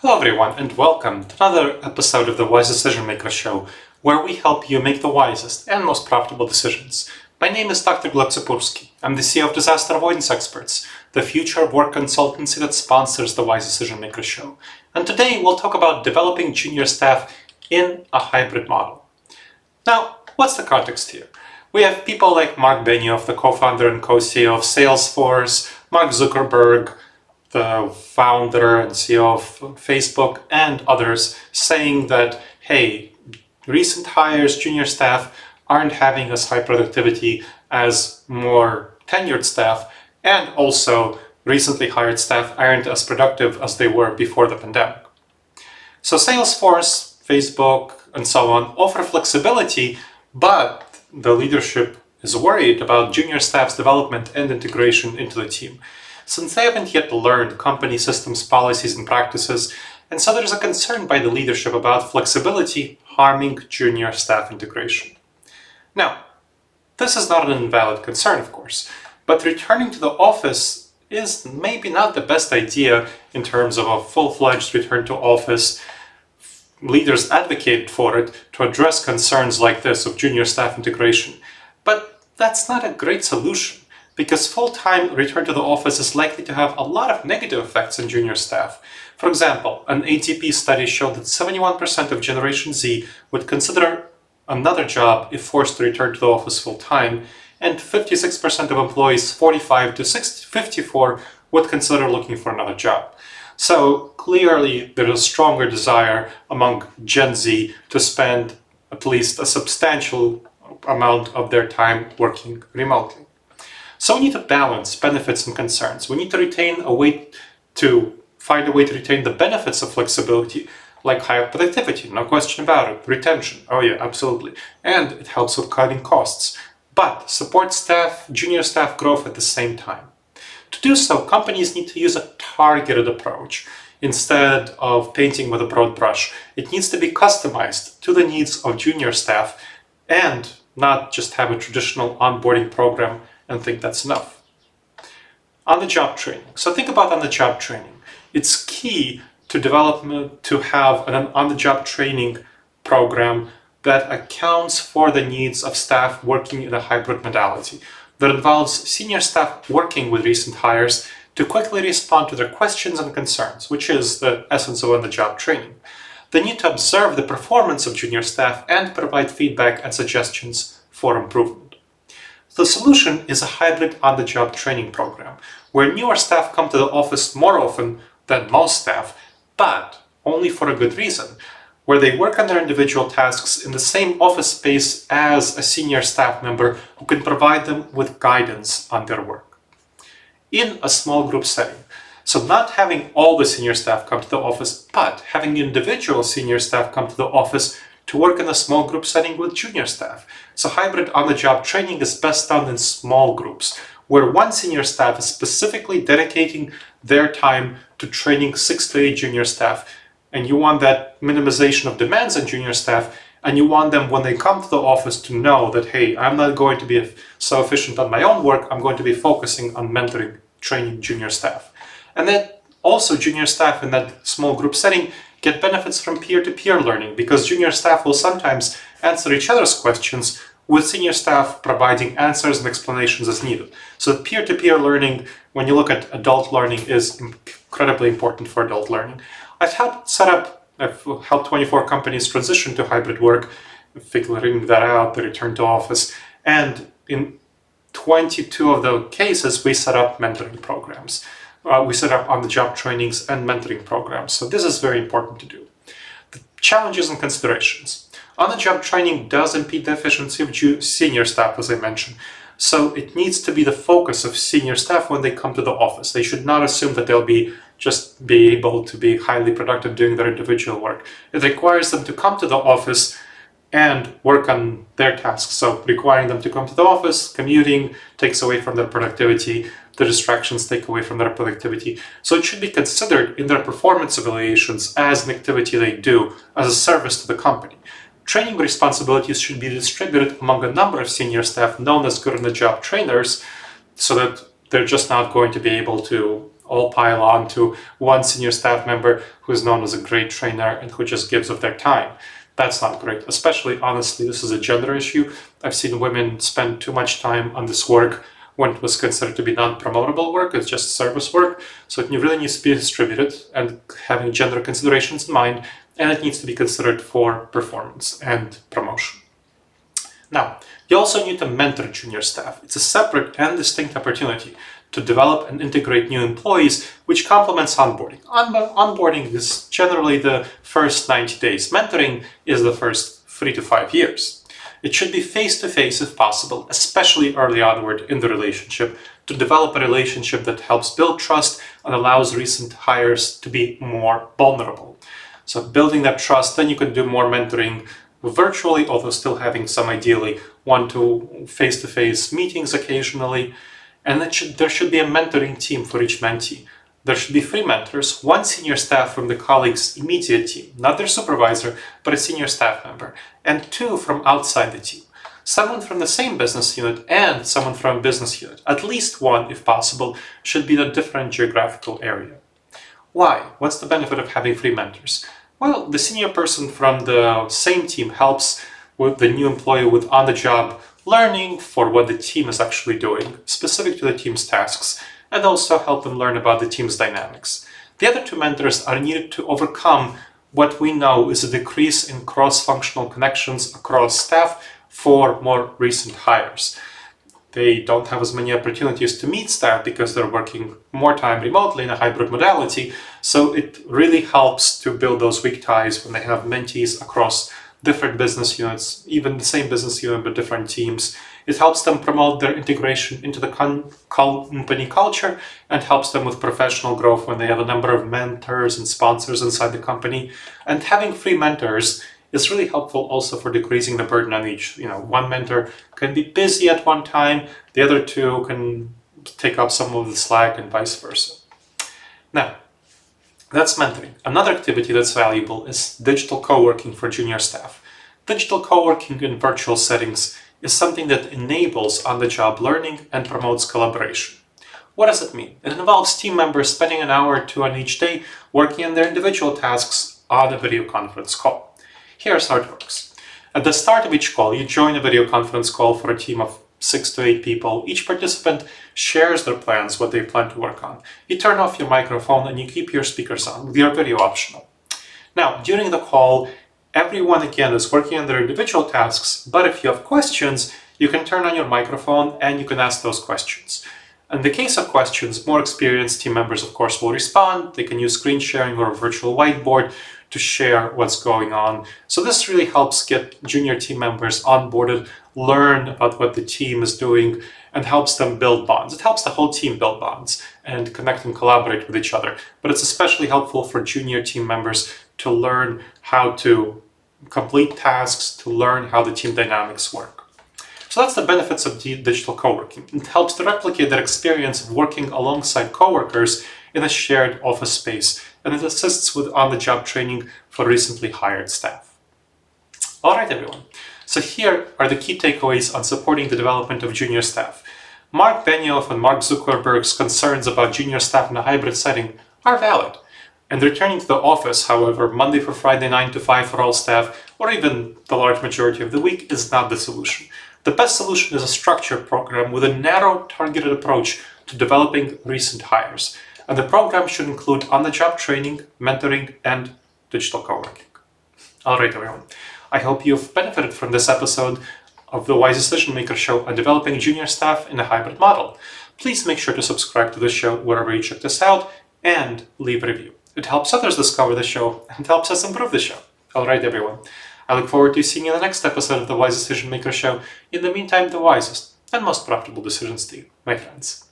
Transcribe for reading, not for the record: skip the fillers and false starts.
Hello everyone and welcome to another episode of the Wise Decision Maker Show, where we help you make the wisest and most profitable decisions. My name is Dr. Gleb Tsipursky. I'm the CEO of Disaster Avoidance Experts, the future of work consultancy that sponsors the Wise Decision Maker Show. And today we'll talk about developing junior staff in a hybrid model. Now, what's the context here? We have people like Mark Benioff, the co-founder and co-CEO of Salesforce, Mark Zuckerberg, the founder and CEO of Facebook, and others saying that, hey, recent hires, junior staff, aren't having as high productivity as more tenured staff, and also recently hired staff aren't as productive as they were before the pandemic. So Salesforce, Facebook, and so on offer flexibility, but the leadership is worried about junior staff's development and integration into the team, since they haven't yet learned company systems, policies, and practices, and so there's a concern by the leadership about flexibility harming junior staff integration. Now, this is not an invalid concern, of course, but returning to the office is maybe not the best idea in terms of a full-fledged return to office. Leaders advocated for it to address concerns like this of junior staff integration, but that's not a great solution, because full-time return to the office is likely to have a lot of negative effects on junior staff. For example, an ATP study showed that 71% of Generation Z would consider another job if forced to return to the office full-time, and 56% of employees 45 to 54 would consider looking for another job. So clearly there's a stronger desire among Gen Z to spend at least a substantial amount of their time working remotely. So we need to balance benefits and concerns. We need to find a way to retain the benefits of flexibility, like higher productivity, no question about it, retention, oh yeah, absolutely, and it helps with cutting costs, but support staff, junior staff growth at the same time. To do so, companies need to use a targeted approach instead of painting with a broad brush. It needs to be customized to the needs of junior staff and not just have a traditional onboarding program and think that's enough. On-the-job training. So think about on-the-job training. It's key to have an on-the-job training program that accounts for the needs of staff working in a hybrid modality, that involves senior staff working with recent hires to quickly respond to their questions and concerns, which is the essence of on-the-job training. They need to observe the performance of junior staff and provide feedback and suggestions for improvement. The solution is a hybrid on-the-job training program, where newer staff come to the office more often than most staff, but only for a good reason, where they work on their individual tasks in the same office space as a senior staff member who can provide them with guidance on their work. In a small group setting, so not having all the senior staff come to the office, but having individual senior staff come to the office to work in a small group setting with junior staff. So hybrid on-the-job training is best done in small groups, where one senior staff is specifically dedicating their time to training 6 to 8 junior staff. And you want that minimization of demands on junior staff, and you want them, when they come to the office, to know that, hey, I'm not going to be so efficient on my own work, I'm going to be focusing on mentoring, training junior staff. And then also junior staff in that small group setting get benefits from peer-to-peer learning, because junior staff will sometimes answer each other's questions, with senior staff providing answers and explanations as needed. So peer-to-peer learning, when you look at adult learning, is incredibly important for adult learning. I've helped 24 companies transition to hybrid work, figuring that out, the return to office, and in 22 of the cases, we set up mentoring programs. We set up on-the-job trainings and mentoring programs. So this is very important to do. The challenges and considerations. On-the-job training does impede the efficiency of senior staff, as I mentioned. So it needs to be the focus of senior staff when they come to the office. They should not assume that they'll be able to be highly productive doing their individual work. It requires them to come to the office and work on their tasks. So requiring them to come to the office, commuting, takes away from their productivity. The distractions take away from their productivity. So it should be considered in their performance evaluations as an activity they do as a service to the company. Training responsibilities should be distributed among a number of senior staff known as good-on-the-job trainers, so that they're just not going to be able to all pile on to one senior staff member who is known as a great trainer and who just gives of their time. That's not great. Especially, honestly, this is a gender issue. I've seen women spend too much time on this work when it was considered to be non-promotable work. It's just service work. So it really needs to be distributed and having gender considerations in mind, and it needs to be considered for performance and promotion. Now, you also need to mentor junior staff. It's a separate and distinct opportunity to develop and integrate new employees, which complements onboarding. Onboarding is generally the first 90 days. Mentoring is the first 3 to 5 years. It should be face-to-face if possible, especially early onward in the relationship, to develop a relationship that helps build trust and allows recent hires to be more vulnerable. So building that trust, then you can do more mentoring virtually, although still having some ideally one-to face-to-face meetings occasionally. And there should be a mentoring team for each mentee. There should be 3 mentors, 1 senior staff from the colleague's immediate team, not their supervisor, but a senior staff member, and 2 from outside the team. Someone from the same business unit and someone from a business unit, at least 1 if possible, should be in a different geographical area. Why? What's the benefit of having 3 mentors? Well, the senior person from the same team helps with the new employee with on-the-job learning for what the team is actually doing, specific to the team's tasks, and also help them learn about the team's dynamics. The other 2 mentors are needed to overcome what we know is a decrease in cross-functional connections across staff for more recent hires. They don't have as many opportunities to meet staff because they're working more time remotely in a hybrid modality, so it really helps to build those weak ties when they have mentees across different business units, even the same business unit but different teams. It helps them promote their integration into the company culture and helps them with professional growth when they have a number of mentors and sponsors inside the company. And having 3 mentors is really helpful also for decreasing the burden on each. One mentor can be busy at one time, the other 2 can take up some of the slack and vice versa. Now, that's mentoring. Another activity that's valuable is digital co-working for junior staff. Digital co-working in virtual settings is something that enables on-the-job learning and promotes collaboration. What does it mean? It involves team members spending an hour or 2 on each day working on their individual tasks on a video conference call. Here's how it works. At the start of each call, you join a video conference call for a team of 6 to 8 people. Each participant shares their plans, what they plan to work on. You turn off your microphone and you keep your speakers on, with your video optional. Now, during the call, everyone again is working on their individual tasks, but if you have questions, you can turn on your microphone and you can ask those questions. In the case of questions, more experienced team members, of course, will respond. They can use screen sharing or a virtual whiteboard to share what's going on. So this really helps get junior team members onboarded, learn about what the team is doing, and helps them build bonds. It helps the whole team build bonds and connect and collaborate with each other. But it's especially helpful for junior team members to learn how to complete tasks, to learn how the team dynamics work. So that's the benefits of digital co-working. It helps to replicate that experience of working alongside coworkers in a shared office space, and it assists with on-the-job training for recently hired staff. All right, everyone. So here are the key takeaways on supporting the development of junior staff. Mark Benioff and Mark Zuckerberg's concerns about junior staff in a hybrid setting are valid. And returning to the office, however, Monday through Friday 9 to 5 for all staff, or even the large majority of the week, is not the solution. The best solution is a structured program with a narrow, targeted approach to developing recent hires. And the program should include on-the-job training, mentoring, and digital co-working. All right, everyone. I hope you've benefited from this episode of the Wise Decision Maker Show on developing junior staff in a hybrid model. Please make sure to subscribe to the show wherever you check this out and leave a review. It helps others discover the show and helps us improve the show. All right, everyone. I look forward to seeing you in the next episode of the Wise Decision Maker Show. In the meantime, the wisest and most profitable decisions to you, my friends.